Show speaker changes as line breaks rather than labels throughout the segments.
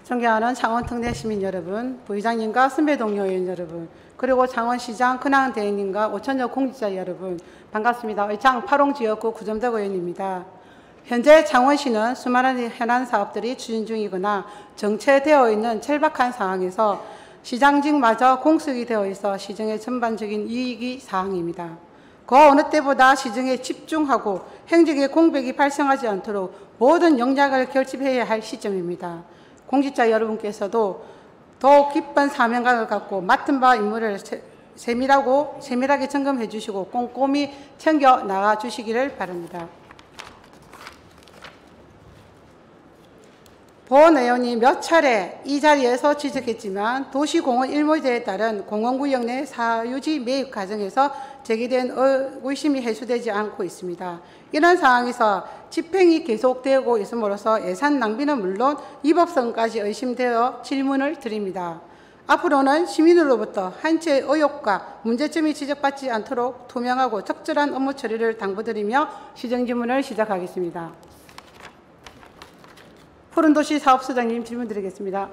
존경하는 창원 특례 시민 여러분, 부의장님과 선배 동료 의원 여러분, 그리고 창원시장 근황 대행님과 오천여 공직자 여러분, 반갑습니다. 의창 파롱지역구 구점덕 의원입니다. 현재 창원시는 수많은 현안 사업들이 추진 중이거나 정체되어 있는 찰박한 상황에서 시장직마저 공석이 되어 있어 시정의 전반적인 이익이 사항입니다. 그 어느 때보다 시정에 집중하고 행정의 공백이 발생하지 않도록 모든 역량을 결집해야 할 시점입니다. 공직자 여러분께서도 더욱 깊은 사명감을 갖고 맡은 바 임무를 세밀하게 점검해 주시고 꼼꼼히 챙겨 나가 주시기를 바랍니다. 본 의원이 몇 차례 이 자리에서 지적했지만 도시공원 일몰제에 따른 공원구역 내 사유지 매입 과정에서 제기된 의심이 해소되지 않고 있습니다. 이런 상황에서 집행이 계속되고 있음으로써 예산 낭비는 물론 위법성까지 의심되어 질문을 드립니다. 앞으로는 시민으로부터 한치의 의혹과 문제점이 지적받지 않도록 투명하고 적절한 업무 처리를 당부드리며 시정질문을 시작하겠습니다. 푸른도시 사업소장님 질문 드리겠습니다.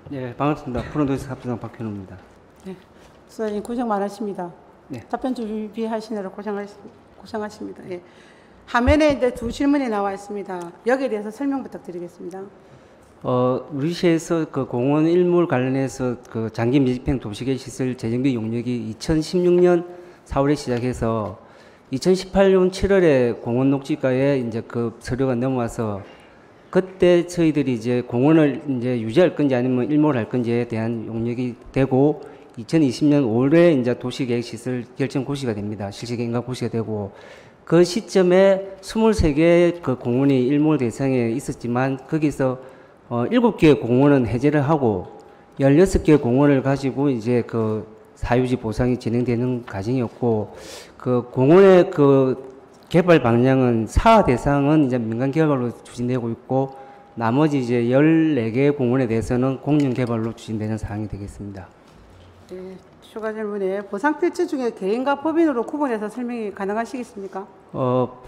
네, 반갑습니다. 푸른도시 사업소장 박현우입니다.
네, 소장님 고생 많으십니다.
네.
답변 준비하시느라 고생하십니다. 예. 화면에 이제 두 질문이 나와 있습니다. 여기에 대해서 설명 부탁드리겠습니다.
우리 시에서 그 공원 일몰 관련해서 그 장기 밀집형 도시계 시설 재정비 용역이 2016년 4월에 시작해서 2018년 7월에 공원 녹지가에 이제 그 서류가 넘어와서 그때 저희들이 이제 공원을 이제 유지할 건지 아니면 일몰할 건지에 대한 용역이 되고 2020년 5월에 이제 도시계획 시설 결정 고시가 됩니다. 실시계 인가 고시가 되고 그 시점에 23개 그 공원이 일몰 대상에 있었지만 거기서 7개의 공원은 해제를 하고 16개 공원을 가지고 이제 그 사유지 보상이 진행되는 과정이었고 그 공원의 그 개발 방향은 사화 대상은 이제 민간 개발로 추진되고 있고 나머지 이제 14개 공원에 대해서는 공영 개발로 추진되는 사항이 되겠습니다.
네, 추가 질문에 보상 필지 중에 개인과 법인으로 구분해서 설명이 가능하시겠습니까?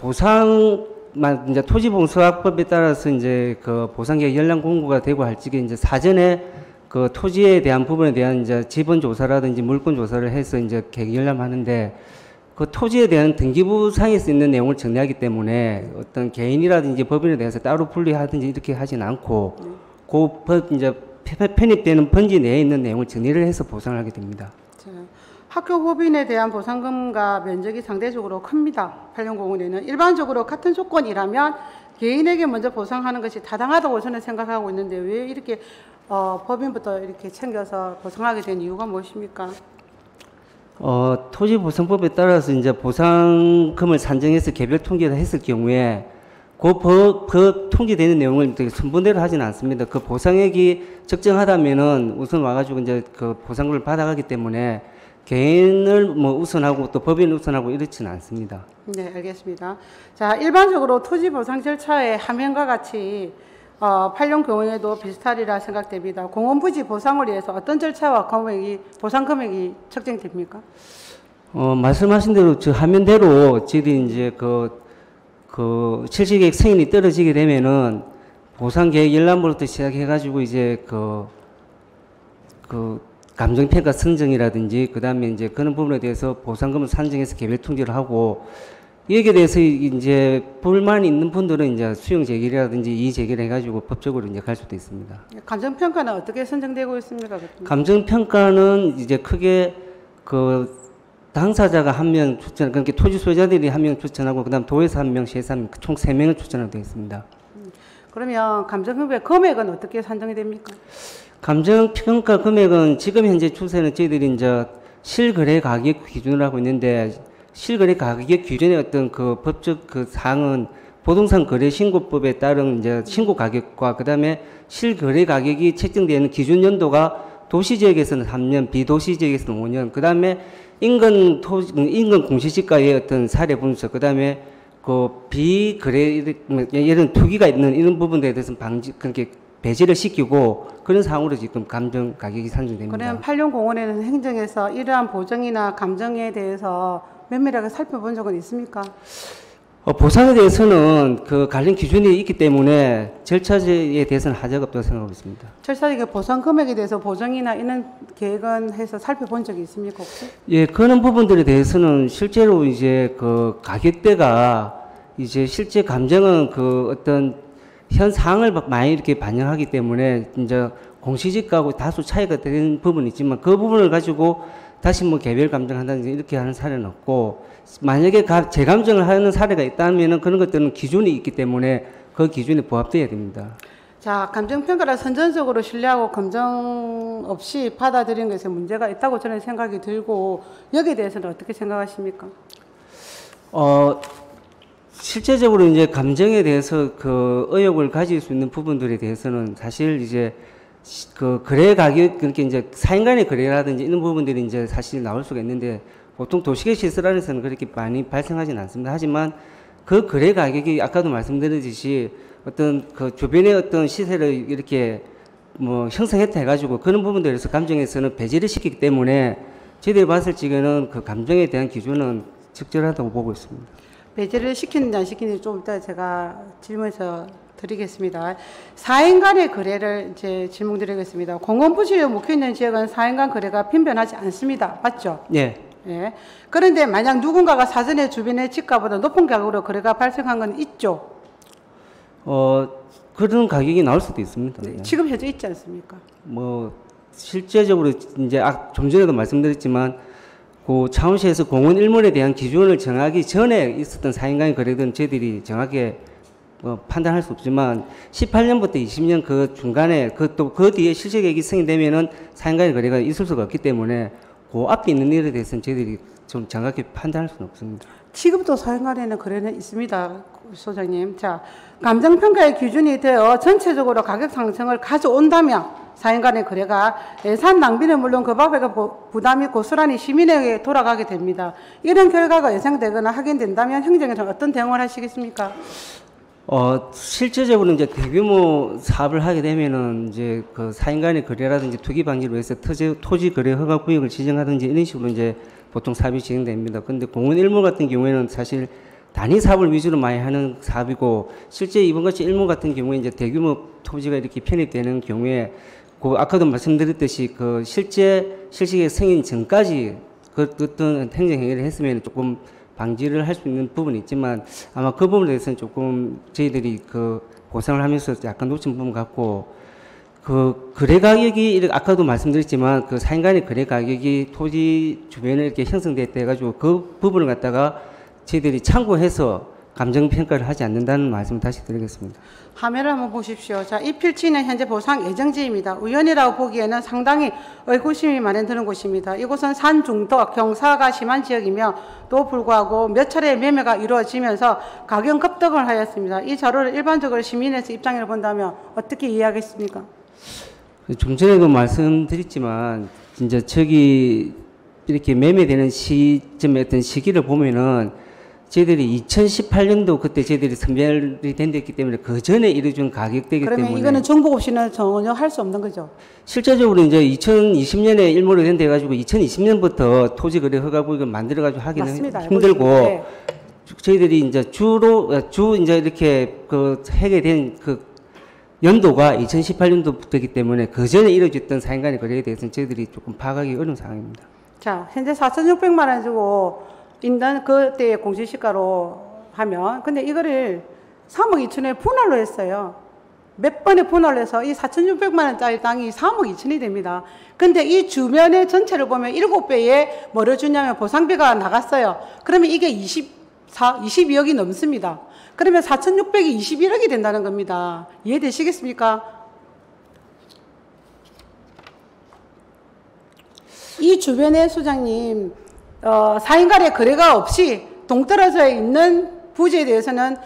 보상만 이제 토지봉사학법에 따라서 이제 그 보상계획 연락 공고가 되고 할 적에 이제 사전에 그 토지에 대한 부분에 대한 이제 지번 조사라든지 물권 조사를 해서 이제 계획 열람하는데 그 토지에 대한 등기부상에서 있는 내용을 정리하기 때문에 어떤 개인이라든지 법인에 대해서 따로 분리하든지 이렇게 하진 않고 이제 편입되는 번지 내에 있는 내용을 정리를 해서 보상을 하게 됩니다.
학교 법인에 대한 보상금과 면적이 상대적으로 큽니다. 팔룡공원에는 일반적으로 같은 조건이라면 개인에게 먼저 보상하는 것이 타당하다고 저는 생각하고 있는데 왜 이렇게 법인부터 이렇게 챙겨서 보상하게 된 이유가 무엇입니까?
토지보상법에 따라서 이제 보상금을 산정해서 개별 통계를 했을 경우에 그 법 통지되는 내용을 순번대로 하지는 않습니다. 그 보상액이 적정하다면은 우선 와가지고 이제 그 보상금을 받아가기 때문에 개인을 뭐 우선하고 또 법인을 우선하고 이렇지는 않습니다. 네,
알겠습니다. 자, 일반적으로 토지 보상 절차의 화면과 같이 팔룡공원에도 비슷하리라 생각됩니다. 공원 부지 보상을 위해서 어떤 절차와 보상 금액이 책정됩니까?
말씀하신 대로 저 화면대로 저희들이 이제 그 실시계획 승인이 떨어지게 되면은 보상계획 열람부터 시작해가지고 이제 감정평가 선정이라든지 그 다음에 이제 그런 부분에 대해서 보상금을 산정해서 개별 통지를 하고 여기에 대해서 이제 불만이 있는 분들은 이제 수용 제기라든지 이의 제기를 해가지고 법적으로 이제 갈 수도 있습니다.
감정평가는 어떻게 선정되고 있습니까?
감정평가는 이제 크게 그 당사자가 한 명 추천, 그러니까 토지 소유자들이 한 명 추천하고 그다음 도에서 한 명, 시에서 한 명, 총 3명을 추천하게 되어 있습니다.
그러면 감정평가 금액은 어떻게 산정이 됩니까?
감정평가 금액은 지금 현재 추세는 저희들이 이제 실거래 가격 기준으로 하고 있는데 실거래 가격 기준의 어떤 그 법적 그 사항은 부동산 거래 신고법에 따른 이제 신고 가격과 그다음에 실거래 가격이 책정되는 기준 연도가 도시 지역에서는 3년, 비도시 지역에서는 5년, 그다음에 인근 공시지가의 어떤 사례 분석, 그다음에 그 비거래 이런 투기가 있는 이런 부분에 대해서는 그렇게 배제를 시키고 그런 상황으로 지금 감정 가격이 산정됩니다.
그러면 팔룡공원에는 행정에서 이러한 보정이나 감정에 대해서 면밀하게 살펴본 적은 있습니까?
보상에 대해서는 그 관련 기준이 있기 때문에 절차에 대해서는 하자가 없다고 생각하고 있습니다.
철저하게 보상 금액에 대해서 보정이나 이런 계획은 해서 살펴본 적이 있습니까 혹시?
예, 그런 부분들에 대해서는 실제로 이제 그 가격대가 이제 실제 감정은 그 어떤 현 상황을 많이 이렇게 반영하기 때문에 이제 공시지가하고 다소 차이가 되는 부분이 있지만 그 부분을 가지고 다시 뭐 개별 감정한다든지 이렇게 하는 사례는 없고, 만약에 재감정을 하는 사례가 있다면은 그런 것들은 기준이 있기 때문에 그 기준에 부합돼야 됩니다.
자, 감정평가를 선전적으로 신뢰하고 검증 없이 받아들인 것에 문제가 있다고 저는 생각이 들고, 여기에 대해서는 어떻게 생각하십니까?
실제적으로 이제 감정에 대해서 그 의혹을 가질 수 있는 부분들에 대해서는 사실 이제 그 거래 가격, 그렇게 이제 사인 간의 거래라든지 이런 부분들이 이제 사실 나올 수가 있는데, 보통 도시계 시설 안에서는 그렇게 많이 발생하지는 않습니다. 하지만 그 거래 가격이 아까도 말씀드렸듯이 어떤 그 주변의 어떤 시세를 이렇게 뭐 형성했다 해가지고 그런 부분들에서 감정에서는 배제를 시키기 때문에 저희들이 봤을 적에는 그 감정에 대한 기준은 적절하다고 보고 있습니다.
배제를 시키는지 안 시키는지 좀 이따 제가 질문해서 드리겠습니다. 4인 간의 거래를 이제 질문 드리겠습니다. 공원부지에 묵혀있는 지역은 4인 간 거래가 빈번하지 않습니다. 맞죠?
예.
예. 그런데 만약 누군가가 사전에 주변의 집가보다 높은 가격으로 거래가 발생한 건 있죠?
그런 가격이 나올 수도 있습니다.
네, 지금 현재 있지 않습니까?
뭐 실제적으로 이제 좀 전에도 말씀드렸지만 그 창원시에서 공원 일몰에 대한 기준을 정하기 전에 있었던 4인 간의 거래들은 저희들이 정확하게 판단할 수 없지만 18년부터 20년 그 중간에 그 뒤에 실제 계획이 승인되면은 4인 간의 거래가 있을 수가 없기 때문에 그 앞에 있는 일에 대해서는 저희들이 좀 정확히 판단할 수는 없습니다.
지금도 4인 간에는 거래는 있습니다, 소장님. 자, 감정평가의 기준이 되어 전체적으로 가격 상승을 가져온다면 4인 간의 거래가 예산 낭비는 물론 그 밖에 부담이 고스란히 시민에게 돌아가게 됩니다. 이런 결과가 예상되거나 확인된다면 행정에서는 어떤 대응을 하시겠습니까?
실제적으로 이제 대규모 사업을 하게 되면은 이제 그 4인 간의 거래라든지 투기 방지를 위해서 토지 거래 허가 구역을 지정하든지 이런 식으로 이제 보통 사업이 진행됩니다. 근데 공원 일몰 같은 경우에는 사실 단위 사업을 위주로 많이 하는 사업이고, 실제 이번같이 일몰 같은 경우에 이제 대규모 토지가 이렇게 편입되는 경우에 그 아까도 말씀드렸듯이 그 실시계 승인 전까지 그 어떤 행정행위를 했으면 조금 방지를 할 수 있는 부분이 있지만 아마 그 부분에 대해서는 조금 저희들이 그 보상을 하면서 약간 놓친 부분 같고, 그 거래 가격이 아까도 말씀드렸지만 그 4인 간의 거래 가격이 토지 주변에 이렇게 형성됐다 해가지고 그 부분을 갖다가 저희들이 참고해서 감정평가를 하지 않는다는 말씀을 다시 드리겠습니다.
화면을 한번 보십시오. 자, 이 필지는 현재 보상 예정지입니다. 우연이라고 보기에는 상당히 의구심이 마련되는 곳입니다. 이곳은 산중도 경사가 심한 지역이며 또 불구하고 몇 차례 매매가 이루어지면서 가격 급등을 하였습니다. 이 자료를 일반적으로 시민에서 입장을 본다면 어떻게 이해하겠습니까?
좀 전에도 말씀드렸지만 이제 저기 이렇게 매매되는 시점의 어떤 시기를 보면은 저희들이 2018년도 그때 저희들이 선별이 된댔기 때문에 그 전에 이루어진 가격대이기 때문에.
그러면 이거는 정보 없이는 전혀 할 수 없는 거죠?
실제적으로 이제 2020년에 일몰이 된대 가지고 2020년부터 토지 거래 허가 구역을 만들어 가지고 하기는
맞습니다.
힘들고,
네.
저희들이 이제 주 이제 이렇게 그 하게 된 그 연도가 2018년도부터이기 때문에 그 전에 이루어졌던 4인 간의 거래에 대해서는 저희들이 조금 파악하기 어려운 상황입니다.
자, 현재 4,600만 원 주고 인단 그때의 공시시가로 하면, 근데 이거를 3억 2천에 분할로 했어요. 몇 번에 분할로 해서 이 4,600만 원짜리 땅이 3억 2천이 됩니다. 근데 이 주변의 전체를 보면 7배에 뭐를 주냐면 보상비가 나갔어요. 그러면 이게 22억이 넘습니다. 그러면 4,600이 21억이 된다는 겁니다. 이해되시겠습니까? 이 주변에 소장님 4인 간의 거래가 없이 동떨어져 있는 부지에 대해서는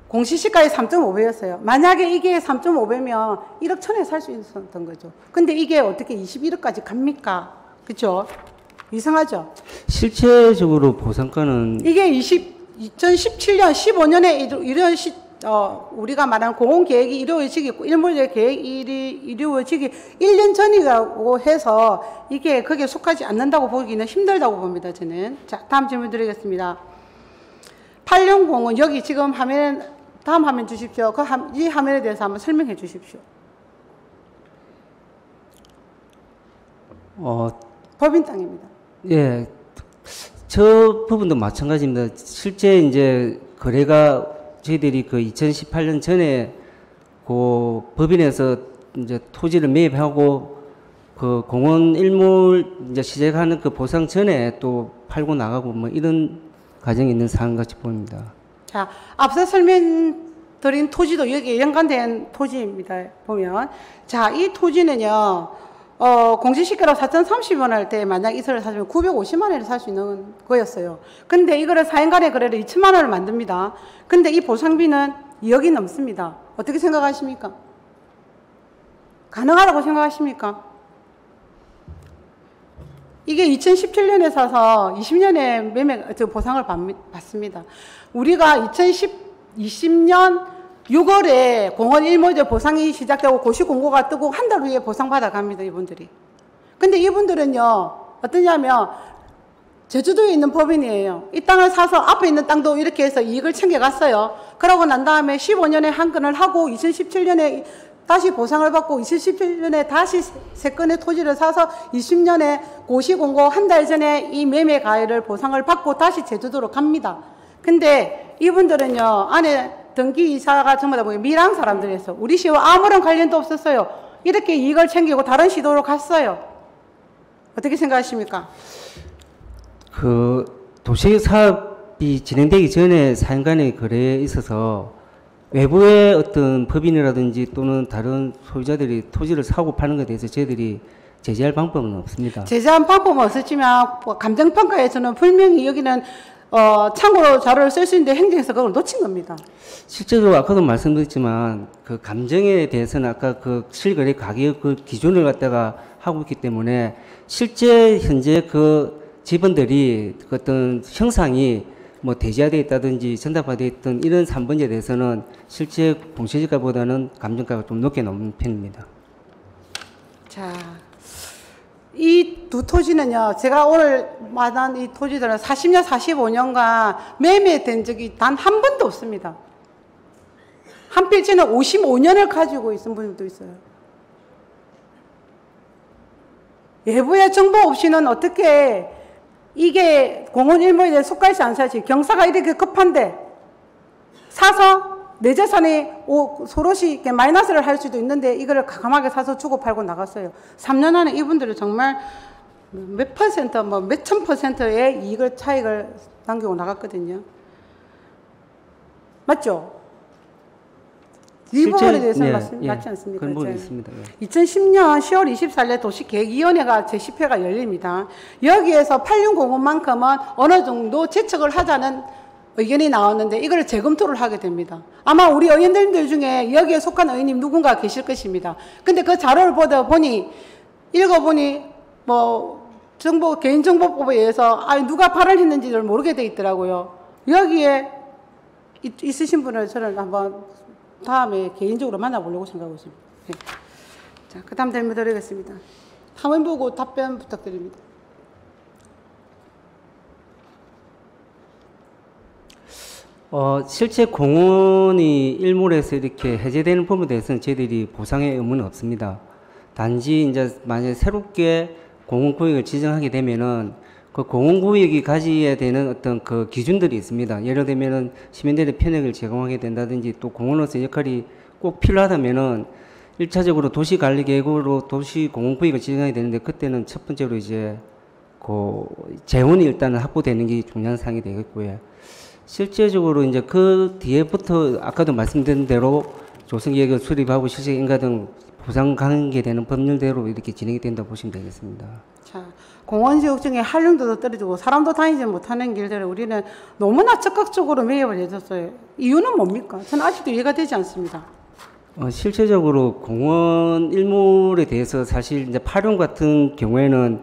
공시시가의 3.5배였어요. 만약에 이게 3.5배면 1억 1천에 살 수 있었던 거죠. 근데 이게 어떻게 21억까지 갑니까? 그렇죠? 이상하죠?
실제적으로 보상가는
이게 2017년, 15년에 이런 우리가 말하는 공원계획이 이루어지기 있고 일몰제 계획이 이루어지기 1년 전이라고 해서 이게 거기에 속하지 않는다고 보기는 힘들다고 봅니다. 저는. 자, 다음 질문 드리겠습니다. 8년공은 여기 지금 화면, 다음 화면 주십시오. 이 화면에 대해서 한번 설명해 주십시오. 법인 땅입니다.
예, 저 부분도 마찬가지입니다. 실제 이제 거래가 저희들이 그 2018년 전에 그 법인에서 이제 토지를 매입하고 그 공원 일몰 이제 시작하는 그 보상 전에 또 팔고 나가고 뭐 이런 과정이 있는 사안 같이 보입니다.
자, 앞서 설명드린 토지도 여기에 연관된 토지입니다. 보면. 자, 이 토지는요, 공시시가로 4,030원 할 때 만약 이서를 사시면 950만 원에 살 수 있는 거였어요. 근데 이거를 4년간의 거래를 2천만 원을 만듭니다. 근데 이 보상비는 2억이 넘습니다. 어떻게 생각하십니까? 가능하다고 생각하십니까? 이게 2017년에 사서 20년에 보상을 받습니다. 우리가 2020년 6월에 공원 일몰제 보상이 시작되고 고시 공고가 뜨고 한 달 후에 보상받아 갑니다. 이분들이. 근데 이분들은요, 어떠냐면 제주도에 있는 법인이에요. 이 땅을 사서 앞에 있는 땅도 이렇게 해서 이익을 챙겨갔어요. 그러고 난 다음에 15년에 한 건을 하고 2017년에 다시 보상을 받고 2017년에 다시 세 건의 토지를 사서 20년에 고시 공고 한 달 전에 이 매매 가액을 보상을 받고 다시 제주도로 갑니다. 근데 이분들은요, 안에 등기이사가 전부 다 미랑 사람들이었어. 우리 시와 아무런 관련도 없었어요. 이렇게 이익을 챙기고 다른 시도로 갔어요. 어떻게 생각하십니까?
그 도시 사업이 진행되기 전에 사연간의 거래에 있어서 외부의 어떤 법인이라든지 또는 다른 소유자들이 토지를 사고 파는 것에 대해서 저희들이 제재할 방법은 없습니다.
제재할 방법은 없었지만 감정평가에서는 분명히 여기는 참고로 자료를 쓸 수 있는데 행정에서 그걸 놓친 겁니다.
실제로 아까도 말씀드렸지만 그 감정에 대해서는 아까 그 실거래 가격 그 기준을 갖다가 하고 있기 때문에 실제 현재 그 직원들이 그 어떤 형상이 뭐 대지화되어 있다든지 전담화되어 있던 이런 3번제에 대해서는 실제 공시지가보다는 감정가가 좀 높게 나오는 편입니다.
자, 이 두 토지는요, 제가 오늘 말한 이 토지들은 40년, 45년간 매매된 적이 단 한 번도 없습니다. 한 필지는 55년을 가지고 있는 분들도 있어요. 외부의 정보 없이는 어떻게 이게 공원 일몰에 속할지 안 살지, 경사가 이렇게 급한데 사서 내 재산이 소롯이 이렇게 마이너스를 할 수도 있는데 이거를 가감하게 사서 주고 팔고 나갔어요. 3년 안에 이분들은 정말 몇 퍼센트, 뭐 몇천 퍼센트의 이익을 차익을 남기고 나갔거든요. 맞죠? 이 부분에 대해서는 맞지 않습니까?
그런 부분이 있습니다.
2010년 10월 24일에 도시계획위원회가 제10회가 열립니다. 여기에서 86공원만큼은 어느 정도 제척을 하자는 의견이 나왔는데 이걸 재검토를 하게 됩니다. 아마 우리 의원님들 중에 여기에 속한 의원님 누군가 계실 것입니다. 근데 그 자료를 읽어보니 뭐 개인정보법에 의해서 누가 발언을 했는지를 모르게 돼 있더라고요. 여기에 있으신 분을 저는 한번 다음에 개인적으로 만나보려고 생각하고 있습니다. 네. 자, 그 다음 질문 드리겠습니다. 화면 보고 답변 부탁드립니다.
실제 공원이 일몰에서 이렇게 해제되는 부분에 대해서는 저희들이 보상의 의무는 없습니다. 단지 이제 만약에 새롭게 공원구역을 지정하게 되면은 그 공원구역이 가져야 되는 어떤 그 기준들이 있습니다. 예를 들면은 시민들의 편익을 제공하게 된다든지 또 공원으로서 역할이 꼭 필요하다면은 1차적으로 도시관리계획으로 도시공원구역을 지정하게 되는데 그때는 첫 번째로 이제 그 재원이 일단은 확보되는 게 중요한 사항이 되겠고요. 실제적으로 이제 그 뒤에부터 아까도 말씀드린 대로 조성계획을 수립하고 실제 인가 등 보상 관계되는 법률대로 이렇게 진행이 된다고 보시면 되겠습니다.
자, 공원지역 중에 활용도도 떨어지고 사람도 다니지 못하는 길들을 우리는 너무나 적극적으로 매입을 해줬어요. 이유는 뭡니까? 저는 아직도 이해가 되지 않습니다.
실제적으로 공원 일몰에 대해서 사실 이제 파룡 같은 경우에는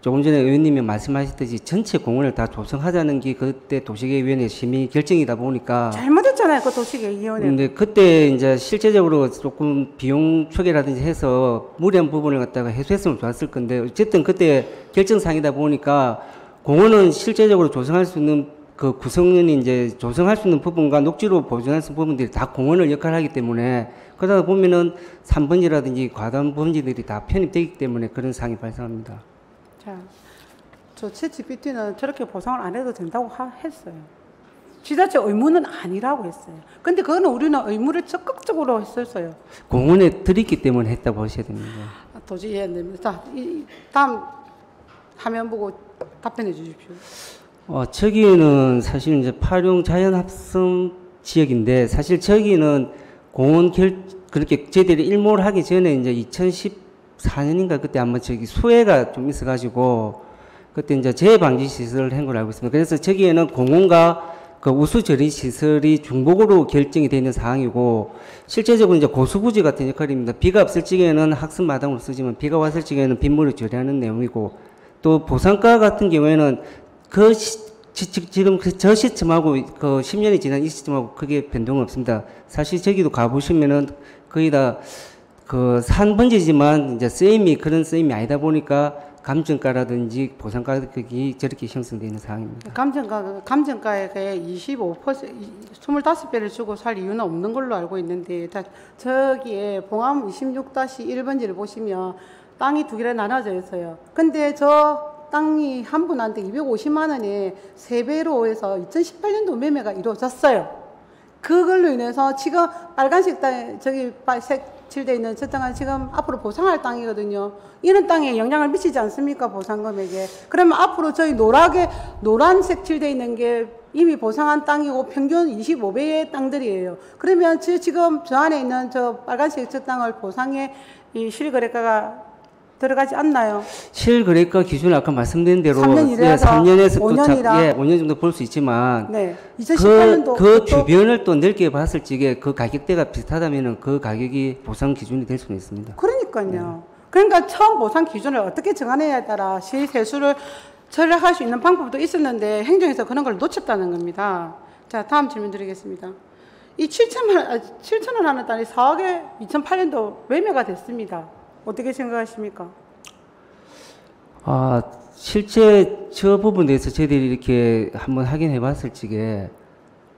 조금 전에 의원님이 말씀하셨듯이 전체 공원을 다 조성하자는 게 그때 도시계획위원회 심의 결정이다 보니까
잘못했잖아요, 그 도시계획위원회.
근데 그때 이제 실제적으로 조금 비용 초기라든지 해서 무리한 부분을 갖다가 해소했으면 좋았을 건데 어쨌든 그때 결정상이다 보니까 공원은 실제적으로 조성할 수 있는 그 구성은 이제 조성할 수 있는 부분과 녹지로 보존할 수 있는 부분들이 다 공원을 역할하기 때문에 그러다 보면은 산번지라든지 과다한 번지들이 다 편입되기 때문에 그런 상황이 발생합니다.
자, 저 챗GPT는 저렇게 보상을 안 해도 된다고 했어요. 지자체 의무는 아니라고 했어요. 근데 그거는 우리는 의무를 적극적으로 했었어요.
공원에 들있기 때문에 했다고 하셔야 됩니다.
도저히 이해 안 됩니다. 자, 다음 화면 보고 답변해 주십시오.
저기는 사실 이제 파룡 자연합성 지역인데 사실 저기는 공원 그렇게 저희들이 일몰 하기 전에 이제 2014년인가 그때 아마 저기 수해가 좀 있어가지고 그때 이제 재해 방지 시설을 한 걸로 알고 있습니다. 그래서 저기에는 공원과 그 우수 처리 시설이 중복으로 결정이 되어 있는 상황이고 실제적으로 이제 고수부지 같은 역할입니다. 비가 없을 적에는 학습 마당으로 쓰지만 비가 왔을 적에는 빗물을 처리하는 내용이고 또 보상가 같은 경우에는 지금 저 시점하고 그 10년이 지난 이 시점하고 크게 변동은 없습니다. 사실 저기도 가보시면은 거의 다 그 산번지지만 이제 그런 셈이 아니다 보니까 감정가라든지 보상 가격이 저렇게 형성되어 있는 상황입니다.
감정가에 25%, 25배를 주고 살 이유는 없는 걸로 알고 있는데, 저기에 봉암 26-1번지를 보시면 땅이 두 개로 나눠져 있어요. 근데 저 땅이 한 분한테 250만 원에 3배로 해서 2018년도 매매가 이루어졌어요. 그걸로 인해서 지금 빨간색 땅, 저기 색칠되어 있는 저 땅은 지금 앞으로 보상할 땅이거든요. 이런 땅에 영향을 미치지 않습니까? 보상금액에. 그러면 앞으로 저희 노란색 칠되어 있는 게 이미 보상한 땅이고 평균 25배의 땅들이에요. 그러면 지금 저 안에 있는 저 빨간색 저 땅을 보상에 이 실거래가가 들어가지 않나요?
실거래가 기준은 아까 말씀드린 대로
3년이라서
3년에서
5년이라
5년 정도 볼 수 있지만
네. 2018년도
그 주변을 또 넓게 봤을 적에 그 가격대가 비슷하다면은 그 가격이 보상 기준이 될 수는 있습니다.
그러니까요.
네.
그러니까 처음 보상 기준을 어떻게 정하느냐에 따라 실세수를 절약할 수 있는 방법도 있었는데 행정에서 그런 걸 놓쳤다는 겁니다. 자, 다음 질문 드리겠습니다. 이 7천원 하는 땅이 4억에 2008년도 매매가 됐습니다. 어떻게 생각하십니까?
실제 저 부분에 대해서 저희들이 이렇게 한번 확인해 봤을 적에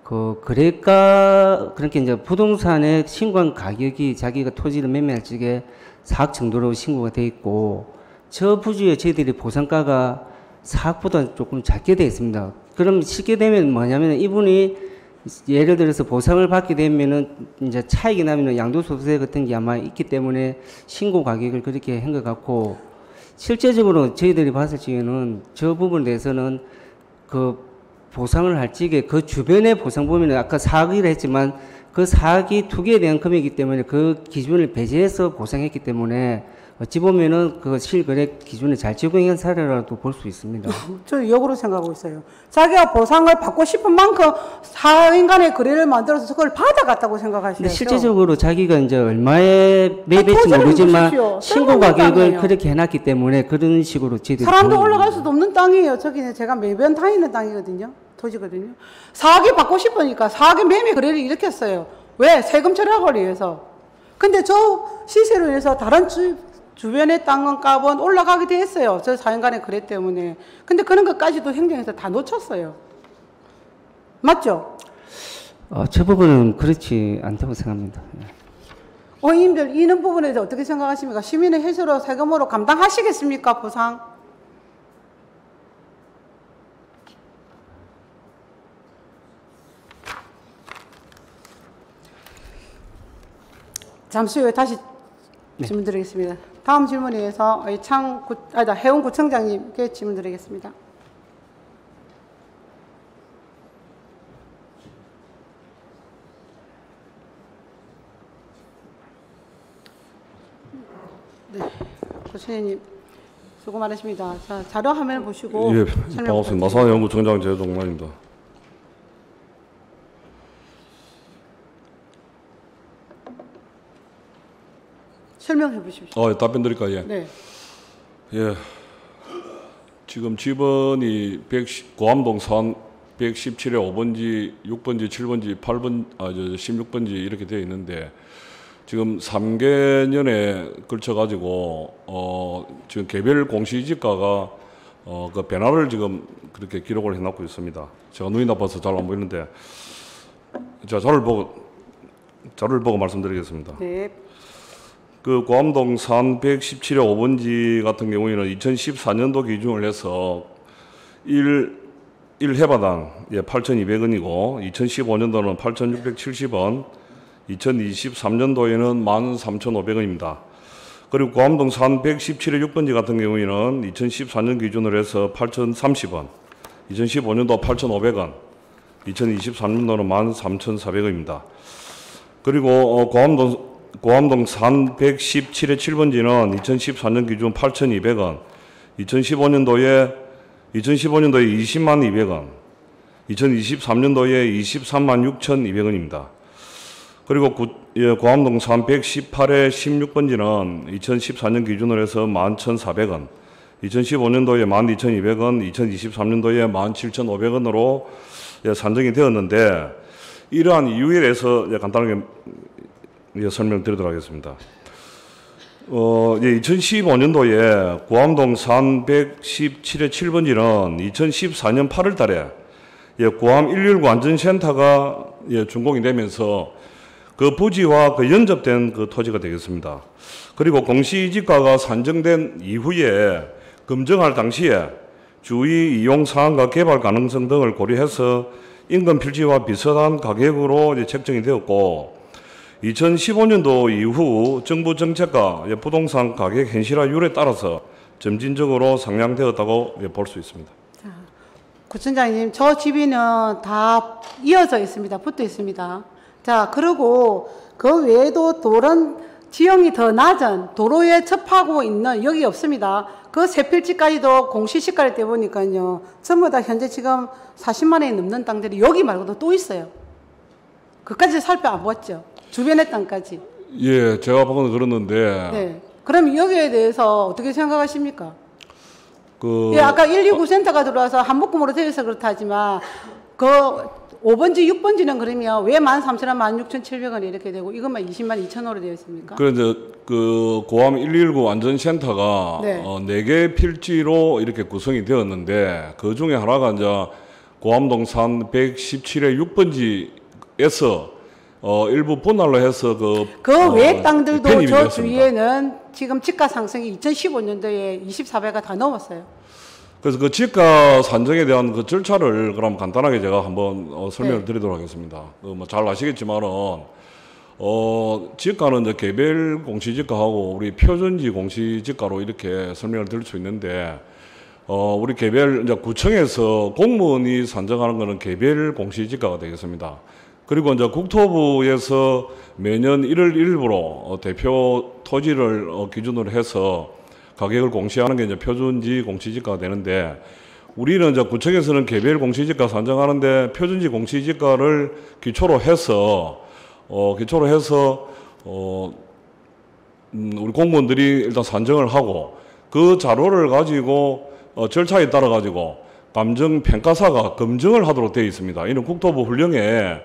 그 거래가 그렇게 이제 부동산의 신고한 가격이 자기가 토지를 매매할 적에 4억 정도로 신고가 돼 있고 저 부지에 저희들이 보상가가 4억보다 조금 작게 되어 있습니다. 그럼 쉽게 되면 뭐냐면 이분이 예를 들어서 보상을 받게 되면은 이제 차익이 나면은 양도소득세 같은 게 아마 있기 때문에 신고 가격을 그렇게 한 것 같고 실제적으로 저희들이 봤을 적에는 저 부분에 대해서는 그 보상을 할 적에 그 주변의 보상 보면은 아까 4억이라 했지만 그 4억이 투기에 대한 금액이기 때문에 그 기준을 배제해서 보상했기 때문에 어찌 보면은 그 실거래 기준에 잘 적용한 사례라도 볼 수 있습니다.
저 역으로 생각하고 있어요. 자기가 보상을 받고 싶은 만큼 4인간의 거래를 만들어서 그걸 받아갔다고 생각하시죠?
근데 실제적으로 자기가 이제 얼마에 매입했지 모르지만 신고 가격을 그렇게 해놨기 때문에 그런 식으로 저희들이
사람도 올라갈 수도 없는 땅이에요. 저기는 제가 매번 다니는 땅이거든요. 토지거든요. 4억이 받고 싶으니까 4억의 매매 거래를 일으켰어요. 왜? 세금 절약을 위해서. 근데 저 시세로 인해서 다른 주변의 땅은 값은 올라가게 돼 있어요. 저 4년간의 거래 때문에. 근데 그런 것까지도 행정에서 다 놓쳤어요. 맞죠?
저 부분은 그렇지 않다고 생각합니다.
의원님들 이런 부분에 대해서 어떻게 생각하십니까? 시민의 해소로 세금으로 감당하시겠습니까? 보상? 잠시 후에 다시 질문 드리겠습니다. 다음 질문에 의해서 해운구청장님께 질문 드리겠습니다. 네, 교수님 수고 많으십니다. 자, 자료 화면 보시고
예, 반갑습니다. 마산해운구청장 제동만입니다.
설명해 보십시오.
답변 드릴까요? 예.
네.
예. 지금 집원이 고암동 산 117에 5번지, 6번지, 7번지, 8번, 16번지 이렇게 되어 있는데 지금 3개년에 걸쳐가지고 지금 개별 공시지가가 그 변화를 지금 그렇게 기록을 해놓고 있습니다. 제가 눈이 나빠서 잘 안 보이는데 자 자료를 보고 말씀드리겠습니다.
네.
그 고암동 산 117에 5번지 같은 경우에는 2014년도 기준을 해서 1해바당 8,200원이고 2015년도는 8,670원, 2023년도에는 13,500원입니다. 그리고 고암동 산 117에 6번지 같은 경우에는 2014년 기준으로 해서 8,030원, 2015년도 8,500원, 2023년도는 13,400원입니다. 그리고 고암동 산 117의 7번지는 2014년 기준 8,200원, 2015년도에 20만 200원, 2023년도에 23만 6,200원입니다. 그리고 고암동 산 118의 16번지는 2014년 기준으로 해서 11,400원, 2015년도에 12,200원, 2023년도에 17,500원으로 산정이 되었는데 이러한 이유에 대해서 간단하게 설명드리도록 하겠습니다. 2015년도에 고암동 산 117의 7번지는 2014년 8월 달에 고암 119 안전센터가 준공이 되면서 그 부지와 그 연접된 그 토지가 되겠습니다. 그리고 공시지가가 산정된 이후에 검증할 당시에 주위 이용 사항과 개발 가능성 등을 고려해서 인근 필지와 비슷한 가격으로 책정이 되었고 2015년도 이후 정부 정책과 부동산 가격 현실화율에 따라서 점진적으로 상향되었다고 볼 수 있습니다.
자, 구청장님, 저 집이는 다 이어져 있습니다. 붙어 있습니다. 자, 그리고 그 외에도 다른 지형이 더 낮은 도로에 접하고 있는 여기 없습니다. 그 세 필지까지도 공시지가를 떼보니까요, 전부 다 현재 지금 40만 원이 넘는 땅들이 여기 말고도 또 있어요. 그까지 살펴보았죠. 주변의 땅까지.
예, 제가 보고는 그랬는데.
네. 그럼 여기에 대해서 어떻게 생각하십니까?
그
예, 아까 129 센터가 들어와서 한묶음으로 되어 있어 그렇다 하지만 그 5번지, 6번지는 그러면 왜 13,000원, 16,700원 이렇게 되고 이것만 20만 2천원으로 되어 있습니까?
그런데 그 고암 119 안전센터가
네.
4개 필지로 이렇게 구성이 되었는데 그 중에 하나가 이제 고암동 산 117의 6번지에서 일부 분할로 해서
그 외 땅들도
편입이
저
되었습니다.
주위에는 지금 지가 상승이 2015년도에 24배가 다 넘었어요.
그래서 그 지가 산정에 대한 그 절차를 그럼 간단하게 제가 한번 설명을
네.
드리도록 하겠습니다. 뭐 잘 아시겠지만은 지가는 이제 개별 공시지가하고 우리 표준지 공시지가로 이렇게 설명을 드릴 수 있는데 우리 개별 이제 구청에서 공무원이 산정하는 것은 개별 공시지가가 되겠습니다. 그리고 이제 국토부에서 매년 1월 1일부로 대표 토지를 기준으로 해서 가격을 공시하는 게 이제 표준지 공시지가가 되는데 우리는 이제 구청에서는 개별 공시지가 산정하는데 표준지 공시지가를 기초로 해서 우리 공무원들이 일단 산정을 하고 그 자료를 가지고 절차에 따라 가지고 감정 평가사가 검증을 하도록 되어 있습니다. 이는 국토부 훈령에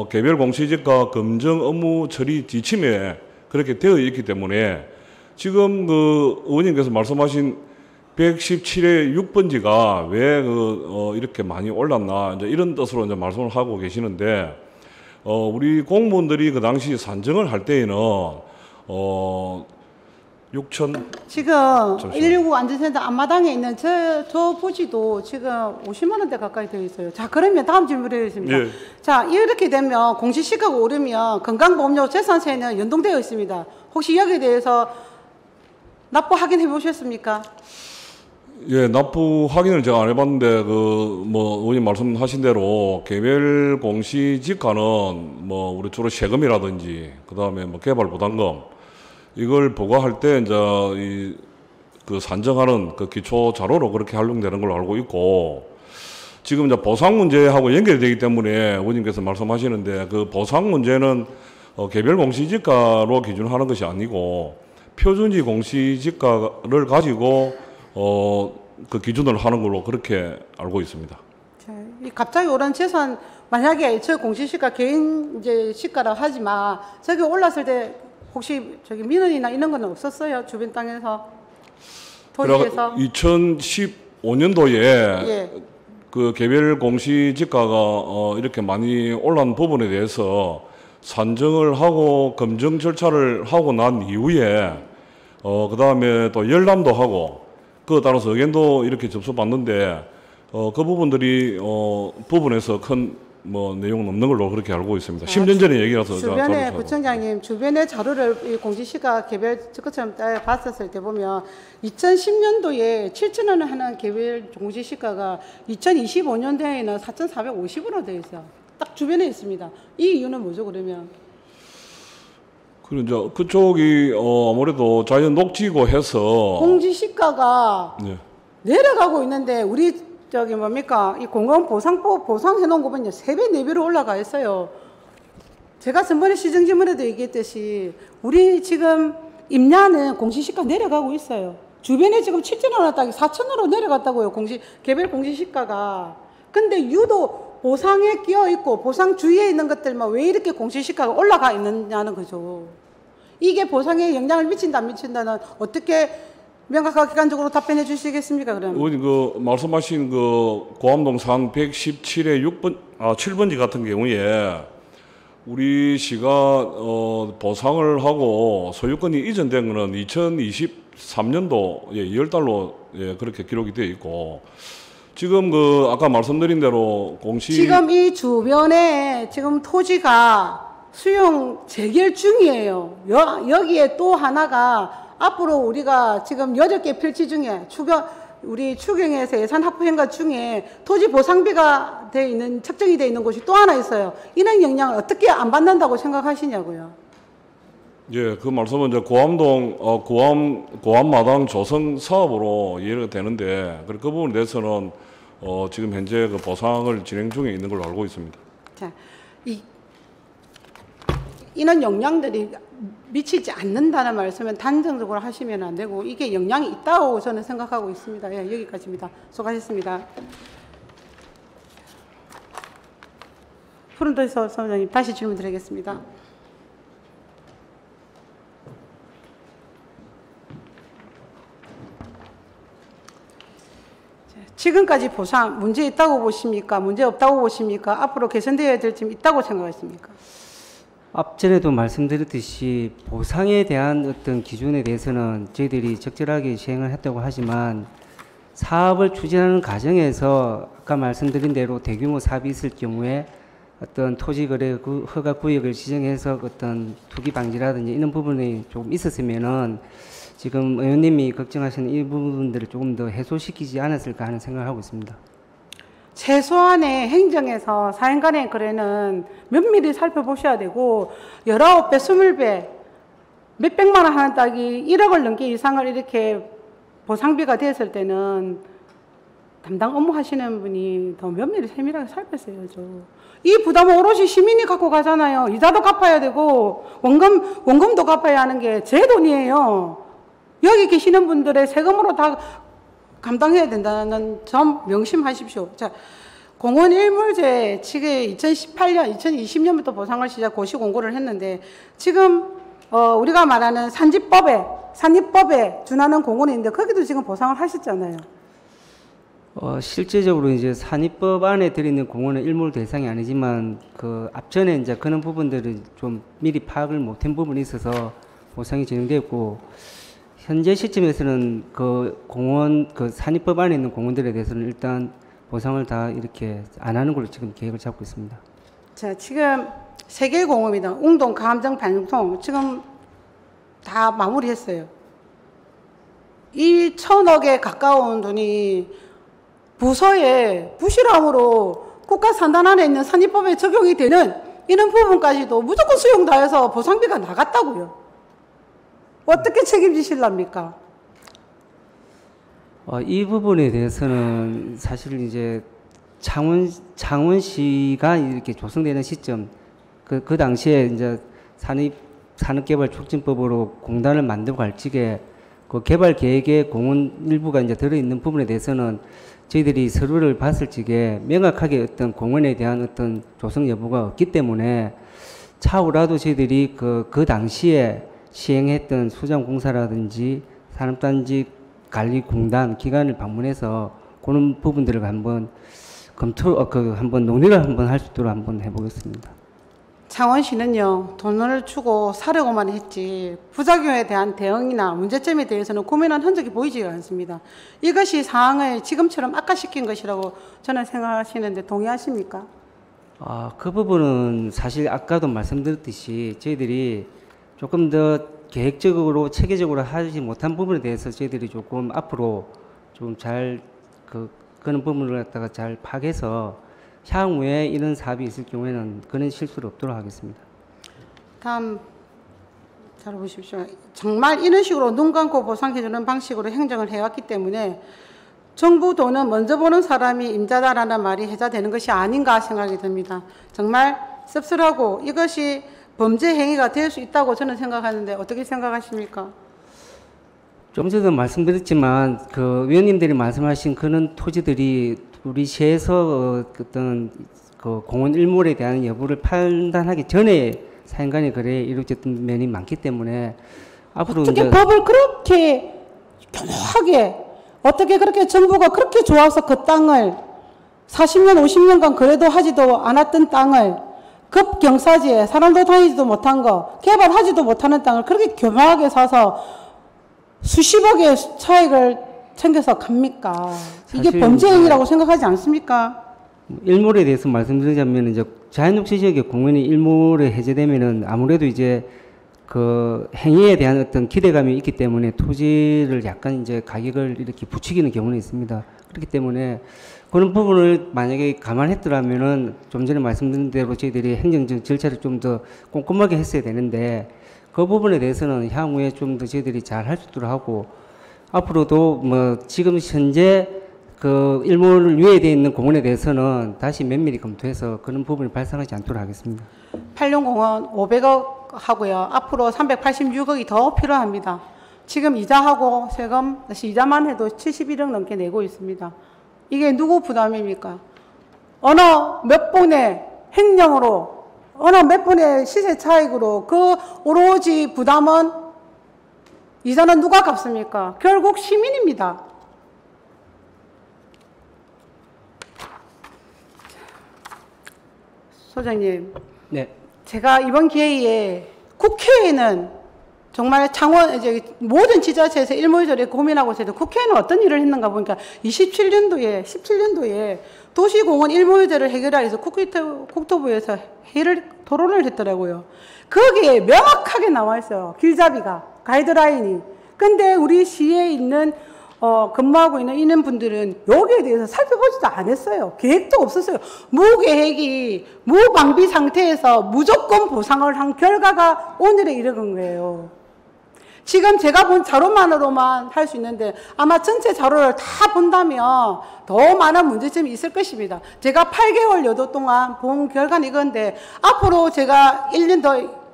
개별 공시지가 검증 업무 처리 지침에 그렇게 되어 있기 때문에 지금 그 의원님께서 말씀하신 117의 6번지가 왜 이렇게 많이 올랐나 이제 이런 뜻으로 이제 말씀을 하고 계시는데 우리 공무원들이 그 당시 산정을 할 때에는 6천
지금
잠시만요.
119 안전센터 앞마당에 있는 저 부지도 지금 50만 원대 가까이 되어 있어요. 자, 그러면 다음 질문 드리겠습니다.
예.
자, 이렇게 되면 공시지가가 오르면 건강보험료 재산세는 연동되어 있습니다. 혹시 여기에 대해서 납부 확인해 보셨습니까?
예, 납부 확인을 제가 안 해봤는데 뭐 의원님 말씀하신 대로 개별 공시지가는 뭐 우리 주로 세금이라든지 그다음에 뭐 개발 부담금 이걸 부과할 때 이제 그 산정하는 그 기초 자료로 그렇게 활용되는 걸로 알고 있고 지금 이제 보상 문제하고 연결되기 때문에 의원님께서 말씀하시는데 그 보상 문제는 개별 공시지가로 기준하는 것이 아니고 표준지 공시지가를 가지고 그 기준을 하는 걸로 그렇게 알고 있습니다.
자, 이 갑자기 오른 재산 만약에 저 공시시가 개인 이제 시가라 하지만 저기 올랐을 때 혹시 저기 민원이나 이런 건 없었어요? 주변 땅에서 토지에서
2015년도에
예.
그 개별 공시지가가 이렇게 많이 올란 부분에 대해서 산정을 하고 검증 절차를 하고 난 이후에 그 다음에 또 열람도 하고 그에 따라서 의견도 이렇게 접수받는데 그 부분들이 부분에서 큰 뭐 내용은 없는 걸로 그렇게 알고 있습니다. 10년 전의 얘기라서
주변에 부청장님 주변의 자료를 이 공시시가 개별 것처럼 봤었을 때 보면 2010년도에 7천 원을 하는 개별 공시시가가 2025년도에는 4,450원으로 되어 있어요. 딱 주변에 있습니다. 이 이유는 뭐죠 그러면?
그리고 이제 그쪽이 아무래도 자연 녹지고 해서
공시시가가
네.
내려가고 있는데 우리 저기 뭡니까 이 공원보상법 보상해 놓은 거 보면 3배 4배로 올라가 있어요. 제가 전번에 시정지문에도 얘기했듯이 우리 지금 임야는 공시시가 내려가고 있어요. 주변에 지금 7,000원 딱이 4,000원으로 내려갔다고요. 개별 공시시가가. 근데 유독 보상에 끼어 있고 보상 주위에 있는 것들만 왜 이렇게 공시시가가 올라가 있느냐는 거죠. 이게 보상에 영향을 미친다 안 미친다는 어떻게 명확하게 객관적으로 답변해 주시겠습니까? 그러면
의원님 그 말씀하신 그 고암동 산 117의 7번지 같은 경우에 우리 시가 보상을 하고 소유권이 이전된 거는 2023년도 2월달로 그렇게 기록이 되어 있고 지금 그 아까 말씀드린 대로
지금 이 주변에 지금 토지가 수용 재결 중이에요. 여기에 또 하나가 앞으로 우리가 지금 8개 필지 중에 우리 추경에서 예산 확보 행각 중에 토지 보상비가 돼 있는 책정이 돼 있는 곳이 또 하나 있어요. 이런 영향을 어떻게 안 받는다고 생각하시냐고요?
예, 그 말씀은 이제 고암동 고암마당 조성 사업으로 이해가 되는데 그 부분에 대해서는 지금 현재 그 보상을 진행 중에 있는 걸로 알고 있습니다.
자, 이런 영향들이 미치지 않는다는 말씀은 단정적으로 하시면 안 되고 이게 영향이 있다고 저는 생각하고 있습니다. 예, 여기까지입니다. 수고하셨습니다. 푸른도에서 사무장님 다시 질문 드리겠습니다. 지금까지 보상 문제 있다고 보십니까? 문제 없다고 보십니까? 앞으로 개선되어야 될 점이 있다고 생각하십니까?
앞전에도 말씀드렸듯이 보상에 대한 어떤 기준에 대해서는 저희들이 적절하게 시행을 했다고 하지만 사업을 추진하는 과정에서 아까 말씀드린 대로 대규모 사업이 있을 경우에 어떤 토지거래 허가 구역을 지정해서 어떤 투기 방지라든지 이런 부분이 조금 있었으면은 지금 의원님이 걱정하시는 이 부분들을 조금 더 해소시키지 않았을까 하는 생각을 하고 있습니다.
최소한의 행정에서 사행 간의 거래는 면밀히 살펴보셔야 되고 19배, 20배, 몇백만 원 하는 땅이 1억을 넘게 이상을 이렇게 보상비가 됐을 때는 담당 업무 하시는 분이 더 면밀히 세밀하게 살폈어야죠. 이 부담은 오롯이 시민이 갖고 가잖아요. 이자도 갚아야 되고 원금도 갚아야 하는 게 제 돈이에요. 여기 계시는 분들의 세금으로 다 감당해야 된다는 점 명심하십시오. 자, 공원 일몰제 지금 2018년, 2020년부터 보상을 시작 고시 공고를 했는데 지금 우리가 말하는 산입법에 준하는 공원인데 거기도 지금 보상을 하셨잖아요.
실제적으로 이제 산입법 안에 들어있는 공원은 일몰 대상이 아니지만 그 앞전에 이제 그런 부분들을 좀 미리 파악을 못한 부분이 있어서 보상이 진행되었고 현재 시점에서는 그 공원, 그 산입법 안에 있는 공원들에 대해서는 일단 보상을 다 이렇게 안 하는 걸로 지금 계획을 잡고 있습니다.
자, 지금 3개 공원입니다. 웅동, 감정, 반송 지금 다 마무리했어요. 이 1,000억에 가까운 돈이 부서의 부실함으로 국가 산단 안에 있는 산입법에 적용이 되는 이런 부분까지도 무조건 수용 다 해서 보상비가 나갔다고요. 어떻게 책임지실랍니까?
이 부분에 대해서는 사실 이제 창원시가 이렇게 조성되는 시점, 그 당시에 이제 산업개발촉진법으로 공단을 만들고 갈 적에 그 개발 계획에 공원 일부가 이제 들어있는 부분에 대해서는 저희들이 서류를 봤을 적에 명확하게 어떤 공원에 대한 어떤 조성 여부가 없기 때문에 차후라도 저희들이 그 당시에 시행했던 수정공사라든지 산업단지 관리공단 기관을 방문해서 그런 부분들을 한번 한번 논의를 한번 할 수 있도록 한번 해보겠습니다.
창원시는요, 돈을 주고 사려고만 했지 부작용에 대한 대응이나 문제점에 대해서는 고민한 흔적이 보이지가 않습니다. 이것이 상황을 지금처럼 악화시킨 것이라고 저는 생각하시는데 동의하십니까?
그 부분은 사실 아까도 말씀드렸듯이 저희들이 조금 더 계획적으로 체계적으로 하지 못한 부분에 대해서 저희들이 조금 앞으로 좀 잘 그런 부분을 갖다가 잘 파악해서 향후에 이런 사업이 있을 경우에는 그런 실수를 없도록 하겠습니다.
다음 잘 보십시오. 정말 이런 식으로 눈 감고 보상해주는 방식으로 행정을 해왔기 때문에 정부 돈은 먼저 보는 사람이 임자다라는 말이 해자되는 것이 아닌가 생각이 듭니다. 정말 씁쓸하고 이것이 범죄 행위가 될 수 있다고 저는 생각하는데 어떻게 생각하십니까?
좀 전에도 말씀드렸지만 그 위원님들이 말씀하신 그런 토지들이 우리 시에서 어떤 그 공원 일몰에 대한 여부를 판단하기 전에 사인간의 거래에 이루어졌던 면이 많기 때문에 앞으로
어떻게 법을 그렇게 교묘하게 어떻게 그렇게 정부가 그렇게 좋아서 그 땅을 40년 50년간 거래도 하지도 않았던 땅을 급경사지에 사람도 다니지도 못한 거 개발하지도 못하는 땅을 그렇게 교묘하게 사서 수십억의 차익을 챙겨서 갑니까? 이게 범죄 행위라고 생각하지 않습니까?
일몰에 대해서 말씀드리자면 이제 자연녹지 지역의 공원이 일몰에 해제되면은 아무래도 이제 그 행위에 대한 어떤 기대감이 있기 때문에 토지를 약간 이제 가격을 이렇게 부추기는 경우는 있습니다. 그렇기 때문에 그런 부분을 만약에 감안했더라면은 좀 전에 말씀드린 대로 저희들이 행정적 절차를 좀 더 꼼꼼하게 했어야 되는데 그 부분에 대해서는 향후에 좀 더 저희들이 잘 할 수 있도록 하고 앞으로도 뭐 지금 현재 그 일몰 유예되어 있는 공원에 대해서는 다시 면밀히 검토해서 그런 부분이 발생하지 않도록 하겠습니다.
팔룡공원 500억 하고요. 앞으로 386억이 더 필요합니다. 지금 이자하고 세금, 다시 이자만 해도 71억 넘게 내고 있습니다. 이게 누구 부담입니까? 어느 몇 분의 횡령으로, 어느 몇 분의 시세 차익으로 그 오로지 부담은 이자는 누가 갚습니까? 결국 시민입니다. 소장님.
네.
제가 이번 기회에 국회에는 정말 창원, 이제 모든 지자체에서 일몰절에 고민하고 있어도 국회에는 어떤 일을 했는가 보니까 17년도에 도시공원 일몰절을 해결하기 위해서 국토부에서 토론을 했더라고요. 거기에 명확하게 나와 있어요. 길잡이가, 가이드라인이. 근데 우리 시에 있는 근무하고 있는 분들은 여기에 대해서 살펴보지도 않았어요. 계획도 없었어요. 무계획이 무방비 상태에서 무조건 보상을 한 결과가 오늘에 이르는 거예요. 지금 제가 본 자료만으로만 할 수 있는데 아마 전체 자료를 다 본다면 더 많은 문제점이 있을 것입니다. 제가 8개월 여도 동안 본 결과는 이건데 앞으로 제가 1년 더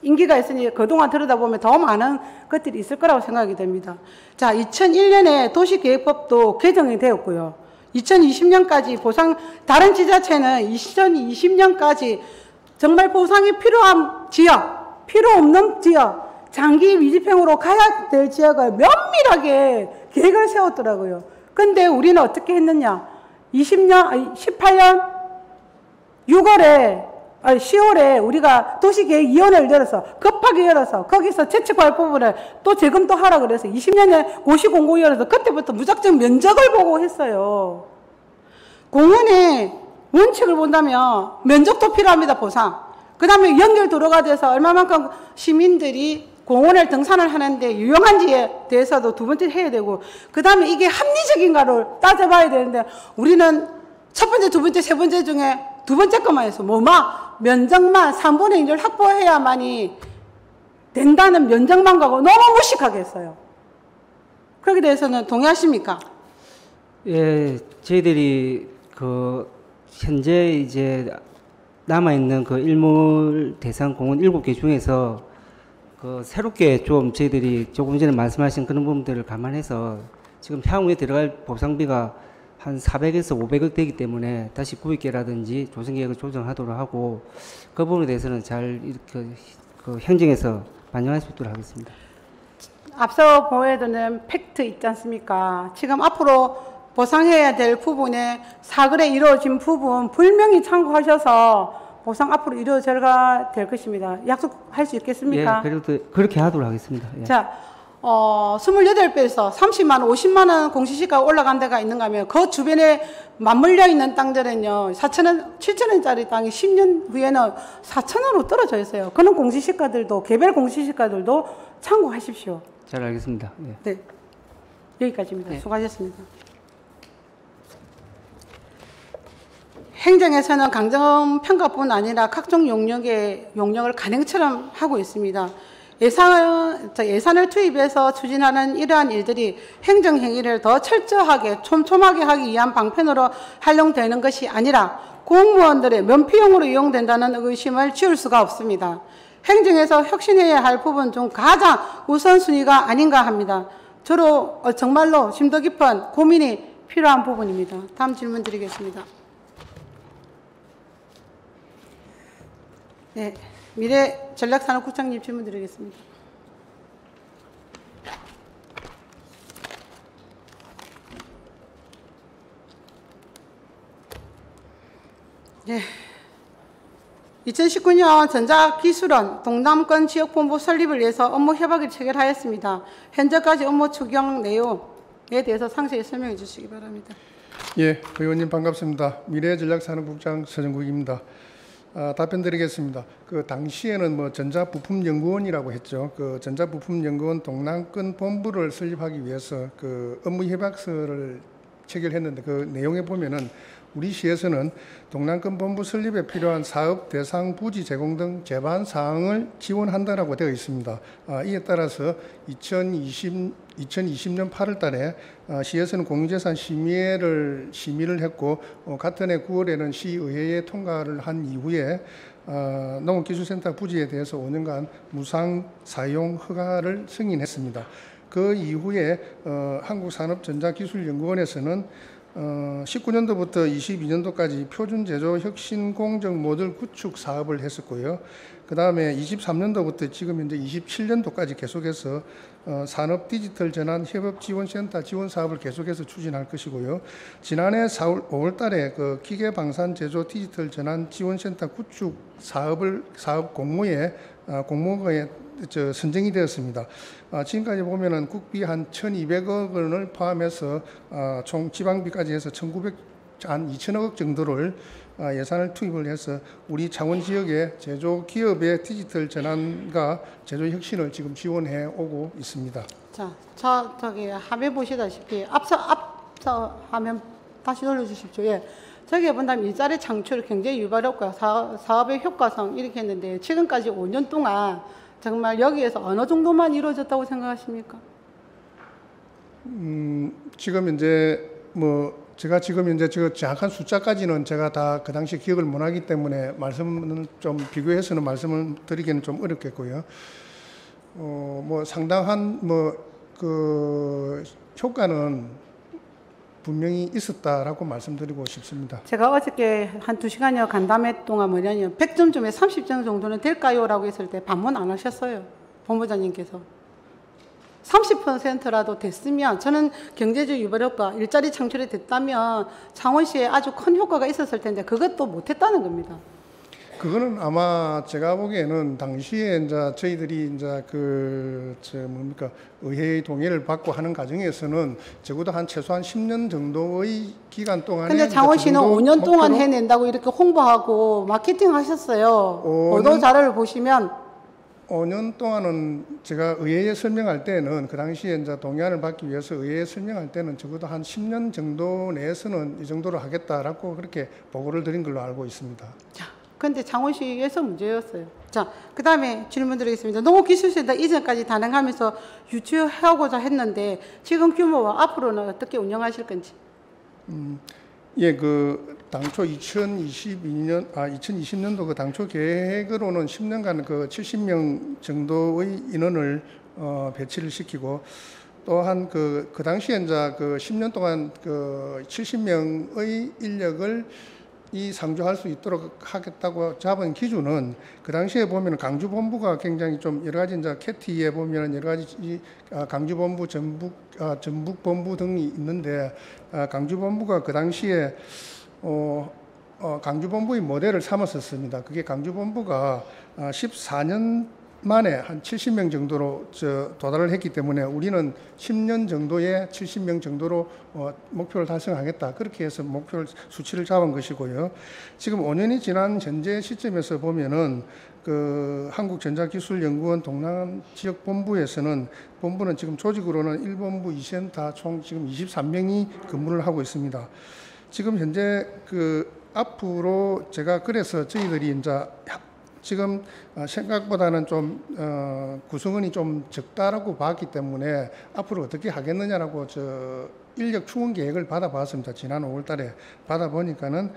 임기가 있으니 그동안 들여다보면 더 많은 것들이 있을 거라고 생각이 됩니다. 자, 2001년에 도시계획법도 개정이 되었고요. 2020년까지 다른 지자체는 2020년까지 정말 보상이 필요한 지역, 필요 없는 지역, 장기 미집행으로 가야 될 지역을 면밀하게 계획을 세웠더라고요. 근데 우리는 어떻게 했느냐? 18년 10월에 우리가 도시계획위원회를 급하게 열어서 거기서 채찍할 부분을 또 재검토 하라 그래서 20년에 고시공고위원회에서 그때부터 무작정 면적을 보고 했어요. 공원의 원칙을 본다면 면적도 필요합니다, 보상. 그 다음에 연결도로가 돼서 얼마만큼 시민들이 공원을 등산을 하는데 유용한지에 대해서도 두 번째 해야 되고, 그 다음에 이게 합리적인가를 따져봐야 되는데 우리는 첫 번째, 두 번째, 세 번째 중에 두 번째 것만 해서 면적만 3분의 1을 확보해야만이 된다는 면적만 가고 너무 무식하게 했어요. 그렇게 대해서는 동의하십니까?
예, 저희들이 현재 이제 남아있는 일몰 대상 공원 7개 중에서 그 새롭게 좀 저희들이 조금 전에 말씀하신 그런 부분들을 감안해서 지금 향후에 들어갈 보상비가 한 400에서 500억 되기 때문에 다시 구입계라든지 조성계획을 조정하도록 하고 그 부분에 대해서는 잘 이렇게 그 행정에서 반영할 수 있도록 하겠습니다.
앞서 보여드린 팩트 있지 않습니까? 지금 앞으로 보상해야 될 부분에 사거래 이루어진 부분 분명히 참고하셔서 보상 앞으로 이루어져가 될 것입니다. 약속할 수 있겠습니까?
예, 그래도 그렇게 하도록 하겠습니다. 예.
자, 28배에서 30만 원, 50만 원 공시지가가 올라간 데가 있는가 하면 그 주변에 맞물려 있는 땅들은요, 4,000원, 7,000원짜리 땅이 10년 후에는 4,000원으로 떨어져 있어요. 그런 공시지가들도, 개별 공시지가들도 참고하십시오.
잘 알겠습니다. 예.
네. 여기까지입니다.
네.
수고하셨습니다. 행정에서는 강정평가뿐 아니라 각종 용역을 간행처럼 하고 있습니다. 예산을 투입해서 추진하는 이러한 일들이 행정행위를 더 철저하게 촘촘하게 하기 위한 방편으로 활용되는 것이 아니라 공무원들의 면피용으로 이용된다는 의심을 지울 수가 없습니다. 행정에서 혁신해야 할 부분 중 가장 우선순위가 아닌가 합니다. 저로 정말로 심도 깊은 고민이 필요한 부분입니다. 다음 질문 드리겠습니다. 네, 미래전략산업국장님 질문 드리겠습니다. 네. 2019년 전자기술원 동남권 지역본부 설립을 위해서 업무 협약을 체결하였습니다. 현재까지 업무 추경 내용에 대해서 상세히 설명해 주시기 바랍니다.
예, 의원님 반갑습니다. 미래전략산업국장 서정국입니다. 답변 드리겠습니다. 그 당시에는 뭐 전자부품연구원이라고 했죠. 그 전자부품연구원 동남권 본부를 설립하기 위해서 그 업무협약서를 체결했는데 그 내용에 보면은 우리 시에서는 동남권 본부 설립에 필요한 사업 대상 부지 제공 등 제반 사항을 지원한다라고 되어 있습니다. 이에 따라서 2020년 8월 달에 시에서는 공유재산 심의를 했고 같은 해 9월에는 시의회에 통과를 한 이후에 농업기술센터 부지에 대해서 5년간 무상 사용 허가를 승인했습니다. 그 이후에 한국산업전자기술연구원에서는 19년도부터 22년도까지 표준제조 혁신공정 모듈 구축 사업을 했었고요. 그 다음에 23년도부터 지금 현재 27년도까지 계속해서 산업디지털전환협업지원센터 지원 사업을 계속해서 추진할 것이고요. 지난해 5월 달에 그 기계방산제조 디지털전환지원센터 구축 사업 공모에 선정이 되었습니다. 지금까지 보면은 국비 한 1,200억 원을 포함해서 총 지방비까지 해서 1,900한 2,000억 원 정도를 예산을 투입을 해서 우리 창원 지역의 제조 기업의 디지털 전환과 제조 혁신을 지금 지원해 오고 있습니다.
자, 저기 화면 보시다시피 앞서 화면 다시 돌려주십시오. 예. 저기에 본다면 일자리 창출, 경제 유발효과, 사업의 효과성 이렇게 했는데 지금까지 5년 동안 정말 여기에서 어느 정도만 이루어졌다고 생각하십니까?
지금 이제 제가 지금 이제 정확한 숫자까지는 제가 다 그 당시 기억을 못하기 때문에 말씀은 좀 비교해서는 말씀을 드리기는 좀 어렵겠고요. 상당한 그 효과는 분명히 있었다라고 말씀드리고 싶습니다.
제가 어저께 한 2시간여 간담회 동안 100점 중에 30점 정도는 될까요? 라고 했을 때 반문 안 하셨어요. 본부장님께서. 30%라도 됐으면 저는 경제적 유발효과, 일자리 창출이 됐다면 창원시에 아주 큰 효과가 있었을 텐데 그것도 못했다는 겁니다.
그거는 아마 제가 보기에는 당시에 이제 저희들이 이제 의회의 동의를 받고 하는 과정에서는 적어도 최소한 10년 정도의 기간 동안에.
근데 창원시는 5년 동안 해낸다고 이렇게 홍보하고 마케팅 하셨어요. 보도 자료를 보시면
5년 동안은 제가 의회에 설명할 때는 그 당시에 이제 동의안을 받기 위해서 의회에 설명할 때는 적어도 한 10년 정도 내에서는 이 정도로 하겠다라고 그렇게 보고를 드린 걸로 알고 있습니다.
자, 근데 창원시에서 문제였어요. 자, 그 다음에 질문 드리겠습니다. 농업기술센터 이전까지 단행하면서 유치하고자 했는데 지금 규모와 앞으로는 어떻게 운영하실 건지?
예, 그 당초 2020년도 그 당초 계획으로는 10년간 그 70명 정도의 인원을 배치를 시키고 또한 그 당시에 이제 그 10년 동안 그 70명의 인력을 상주할 수 있도록 하겠다고 잡은 기준은 그 당시에 보면 강주본부가 굉장히 좀 여러 가지 이제 캐티에 보면 여러 가지 강주본부, 전북본부 등이 있는데 강주본부가 그 당시에 강주본부의 모델을 삼았었습니다. 그게 강주본부가 14년 만에 한 70명 정도로 도달을 했기 때문에 우리는 10년 정도에 70명 정도로 목표를 달성하겠다. 그렇게 해서 목표를 수치를 잡은 것이고요. 지금 5년이 지난 현재 시점에서 보면은 그 한국전자기술연구원 동남 지역 본부에서는 본부는 지금 조직으로는 1본부, 2센터 총 지금 23명이 근무를 하고 있습니다. 지금 현재 그 앞으로 제가 그래서 저희들이 이제 지금 생각보다는 좀 구성원이 좀 적다라고 봤기 때문에 앞으로 어떻게 하겠느냐라고 인력 충원 계획을 받아봤습니다. 지난 5월달에 받아보니까는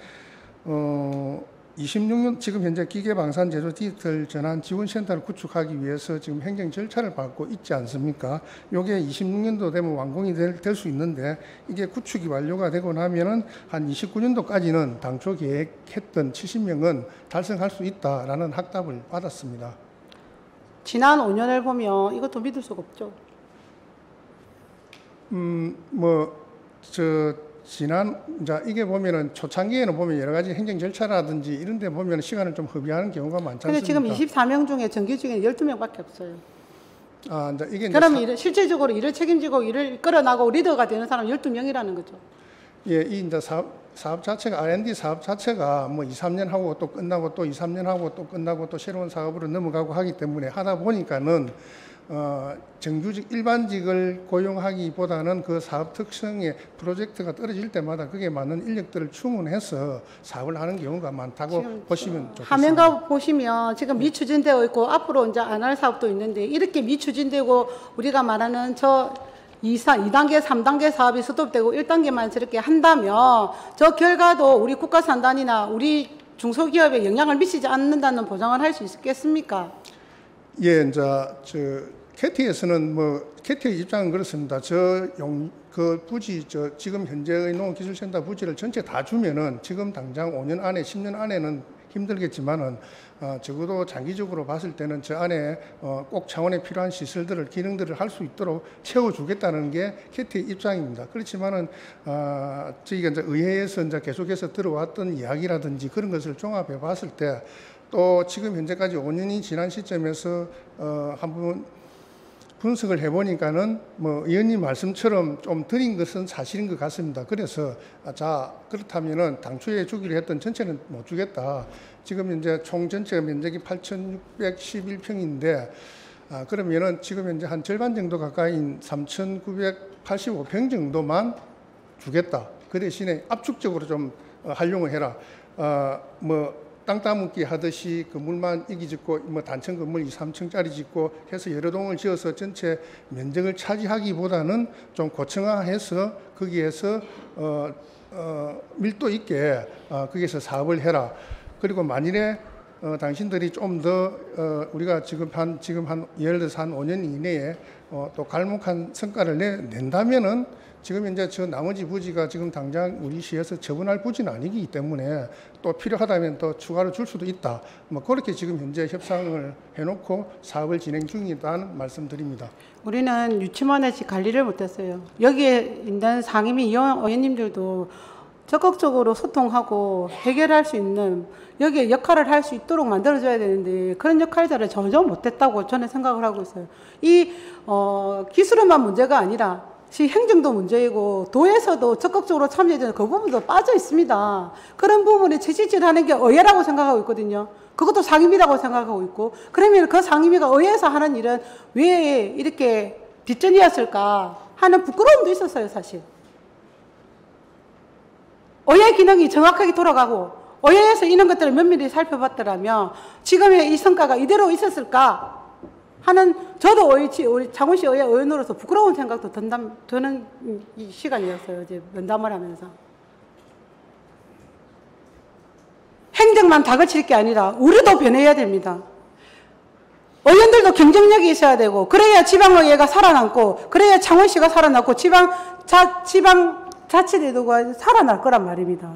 26년 지금 현재 기계방산 제조 디지털 전환 지원센터를 구축하기 위해서 지금 행정 절차를 밟고 있지 않습니까? 요게 26년도 되면 완공이 될 수 있는데 이게 구축이 완료가 되고 나면은 한 29년도까지는 당초 계획했던 70명은 달성할 수 있다라는 확답을 받았습니다.
지난 5년을 보면 이것도 믿을 수가 없죠.
이제 이게 보면은 초창기에는 보면 여러 가지 행정 절차라든지 이런 데 보면 시간을 좀 허비하는 경우가 많지 않습니까?
근데 지금 24명 중에 정규직은 12명밖에 없어요.
이제 이게
그러면 실질적으로 일을 책임지고 일을 이끌어나가고 리더가 되는 사람 12명이라는 거죠.
예, 이 이제 사업 자체가 R&D 사업 자체가 뭐 2, 3년 하고 또 끝나고 또 2, 3년 하고 또 끝나고 또 새로운 사업으로 넘어가고 하기 때문에 하다 보니까는 정규직 일반직을 고용하기보다는 그 사업 특성의 프로젝트가 떨어질 때마다 그게 맞는 인력들을 충원해서 사업을 하는 경우가 많다고 보시면 좋겠습니다.
화면가 보시면 지금 미추진되어 있고 앞으로 이제 안 할 사업도 있는데 이렇게 미추진되고 우리가 말하는 2단계, 3단계 사업이 스톱되고 1단계만 저렇게 한다면 저 결과도 우리 국가산단이나 우리 중소기업에 영향을 미치지 않는다는 보장을 할 수 있겠습니까?
예, 이제 캐티에서는 캐티의 입장은 그렇습니다. 그 부지 지금 현재의 농업기술센터 부지를 전체 다 주면은 지금 당장 5년 안에 10년 안에는 힘들겠지만은 적어도 장기적으로 봤을 때는 저 안에 꼭 차원에 필요한 시설들을 기능들을 할 수 있도록 채워주겠다는 게 캐티의 입장입니다. 그렇지만은 저희가 이제 의회에서 이제 계속해서 들어왔던 이야기라든지 그런 것을 종합해 봤을 때 또 지금 현재까지 5년이 지난 시점에서 한번 분석을 해보니까는 의원님 말씀처럼 좀 드린 것은 사실인 것 같습니다. 그래서 그렇다면은 당초에 주기로 했던 전체는 못 주겠다. 지금 현재 총 전체 면적이 8,611평인데 그러면은 지금 현재 한 절반 정도 가까이인 3,985평 정도만 주겠다. 그 대신에 압축적으로 좀 활용을 해라. 땅 따먹기 하듯이 건물만 이기 짓고 단층 건물 2, 3층짜리 짓고 해서 여러 동을 지어서 전체 면적을 차지하기보다는 좀 고층화해서 거기에서 밀도 있게 거기에서 사업을 해라. 그리고 만일에 당신들이 좀 더 우리가 지금 한 예를 들어서 한 5년 이내에 또 갈목한 성과를 낸다면은 지금 현재 저 나머지 부지가 지금 당장 우리 시에서 처분할 부지는 아니기 때문에 또 필요하다면 또 추가로 줄 수도 있다. 그렇게 지금 현재 협상을 해놓고 사업을 진행 중이다는 말씀드립니다.
우리는 유치원에 관리를 못했어요. 여기에 있는 상임위 의원님들도 적극적으로 소통하고 해결할 수 있는 여기에 역할을 할 수 있도록 만들어줘야 되는데 그런 역할들을 전혀 못했다고 저는 생각을 하고 있어요. 이 기술은만 문제가 아니라 시 행정도 문제이고 도에서도 적극적으로 참여해야 그 부분도 빠져 있습니다. 그런 부분에 채찍질하는 게 의회라고 생각하고 있거든요. 그것도 상임위라고 생각하고 있고 그러면 그 상임위가 의회에서 하는 일은 왜 이렇게 뒷전이었을까 하는 부끄러움도 있었어요. 사실. 의회 기능이 정확하게 돌아가고 의회에서 이런 것들을 면밀히 살펴봤더라면 지금의 이 성과가 이대로 있었을까 하는 저도 우리 창원시 의회 의원으로서 부끄러운 생각도 드는 이 시간이었어요. 이제 면담을 하면서. 정책만 다 거칠 게 아니라 우리도 변해야 됩니다. 의원들도 경쟁력이 있어야 되고, 그래야 지방의회가 살아남고, 그래야 창원시가 살아남고, 지방자치제도가 살아날 거란 말입니다.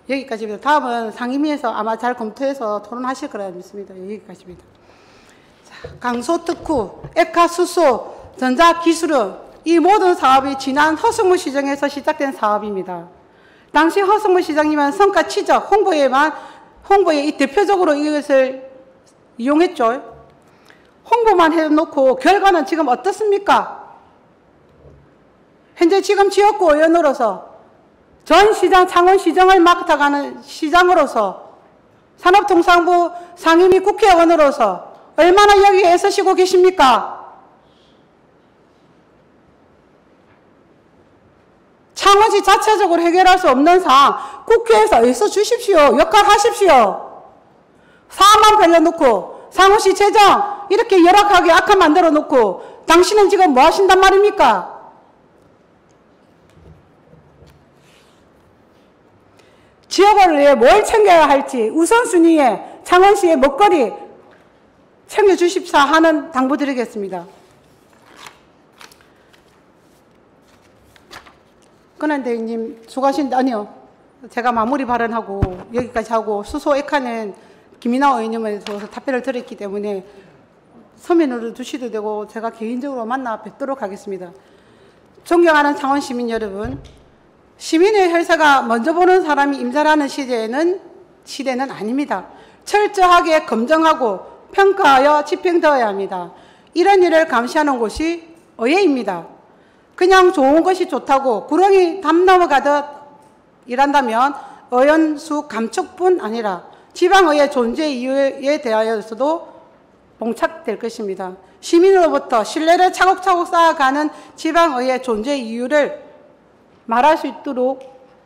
여기까지입니다. 다음은 상임위에서 아마 잘 검토해서 토론하실 거라 믿습니다. 여기까지입니다. 자, 강소특구, 액화수소, 전자기술은 이 모든 사업이 지난 허승무 시정에서 시작된 사업입니다. 당시 허승무 시장님은 성과 치적, 홍보에 대표적으로 이것을 이용했죠. 홍보만 해놓고 결과는 지금 어떻습니까? 현재 지금 지역구 의원으로서 전 시장, 창원시정을 맡아가는 시장으로서 산업통상부 상임위 국회의원으로서 얼마나 여기에 애쓰시고 계십니까? 창원시 자체적으로 해결할 수 없는 사항 국회에서 애써 주십시오. 역할하십시오. 사안만 벌려놓고 창원시 재정 이렇게 열악하게 악화 만들어 놓고 당신은 지금 뭐 하신단 말입니까? 지역을 위해 뭘 챙겨야 할지 우선순위에 창원시의 먹거리 챙겨주십사 하는 당부드리겠습니다. 권한대행님 수고하신다. 아니요. 제가 마무리 발언하고 여기까지 하고 수소 액화는 김이나 의원님에서 답변을 드렸기 때문에 서면으로 두시도 되고 제가 개인적으로 만나 뵙도록 하겠습니다. 존경하는 창원시민 여러분, 시민의 혈세가 먼저 보는 사람이 임자라는 시대는 아닙니다. 철저하게 검증하고 평가하여 집행되어야 합니다. 이런 일을 감시하는 곳이 의회입니다. 그냥 좋은 것이 좋다고 구렁이 담 넘어가듯 일한다면 의원수 감축뿐 아니라 지방의회 존재 이유에 대하여서도 봉착될 것입니다. 시민으로부터 신뢰를 차곡차곡 쌓아가는 지방의회 존재 이유를 말할 수 있도록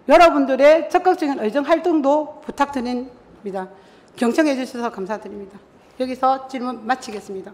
여러분들의 적극적인 의정 활동도 부탁드립니다. 경청해 주셔서 감사드립니다. 여기서 질문 마치겠습니다.